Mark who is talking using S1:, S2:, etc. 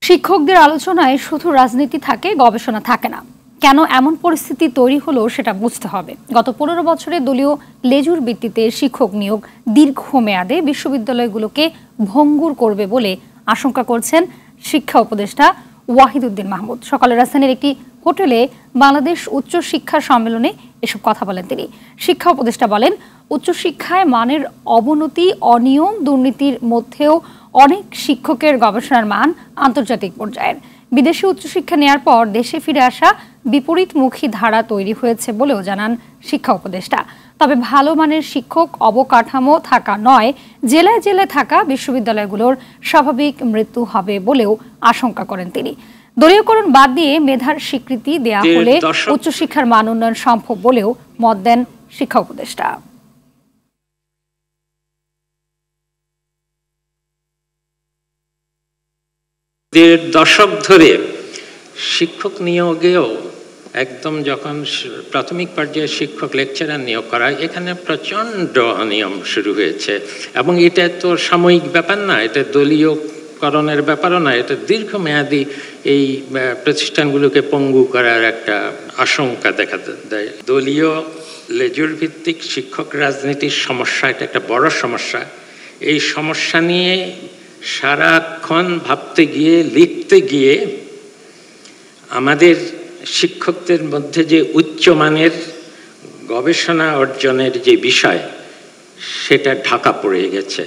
S1: শিক্ষকদের আলোচনায় শুধু রাজনীতি থাকে, গবেষণা থাকে না। কেন এমন পরিস্থিতি তৈরি হলো সেটা বুঝতে হবে। গত 15 বছরে দলীয় লেজুর ভিত্তিতে শিক্ষক নিয়োগ দীর্ঘমেয়াদে বিশ্ববিদ্যালয়গুলোকে ভঙ্গুর করবে বলে আশঙ্কা করছেন শিক্ষা উপদেষ্টা ওয়াহিদুদ্দিন মাহমুদ। সকালে রাজধানীর একটি হোটেলে বাংলাদেশ উচ্চ শিক্ষা সম্মেলনে এসব কথা বলেন তিনি। শিক্ষা উপদেষ্টা বলেন, উচ্চশিক্ষায় মানের অবনতি, অনিয়ম, দুর্নীতির মধ্যেও অনেক শিক্ষকের গবেষণার মান আন্তর্জাতিক পর্যায়ের। বিদেশে উচ্চশিক্ষা নেয়ার পর দেশে ফিরে আসা বিপরীতমুখী ধারা তৈরি হয়েছে বলেও জানান শিক্ষা উপদেষ্টা। তবে ভালো মানের শিক্ষক অবকাঠামো থাকা নয়, জেলায় জেলায় থাকা বিশ্ববিদ্যালয়গুলোর স্বাভাবিক মৃত্যু হবে বলেও আশঙ্কা করেন তিনি। দলীয়করণ বাদ দিয়ে মেধার স্বীকৃতি দেয়া হলে উচ্চশিক্ষার মান উন্নয়ন সম্ভব বলেও মত দেন শিক্ষা উপদেষ্টা।
S2: দশক ধরে শিক্ষক নিয়োগেও একদম যখন প্রাথমিক পর্যায়ে শিক্ষক লেকচারার নিয়োগ করা হয়, এখানে প্রচণ্ড অনিয়ম শুরু হয়েছে। এবং এটা তো সাময়িক ব্যাপার না, এটা দলীয়করণের ব্যাপারও না, এটা দীর্ঘমেয়াদী এই প্রতিষ্ঠানগুলোকে পঙ্গু করার একটা আশঙ্কা দেখা দেয়। দলীয় লেজুর ভিত্তিক শিক্ষক রাজনীতির সমস্যা, এটা একটা বড় সমস্যা। এই সমস্যা নিয়ে সারাক্ষণ ভাবতে গিয়ে, লিখতে গিয়ে আমাদের শিক্ষকদের মধ্যে যে উচ্চমানের গবেষণা অর্জনের যে বিষয়, সেটা ঢাকা পড়ে গেছে।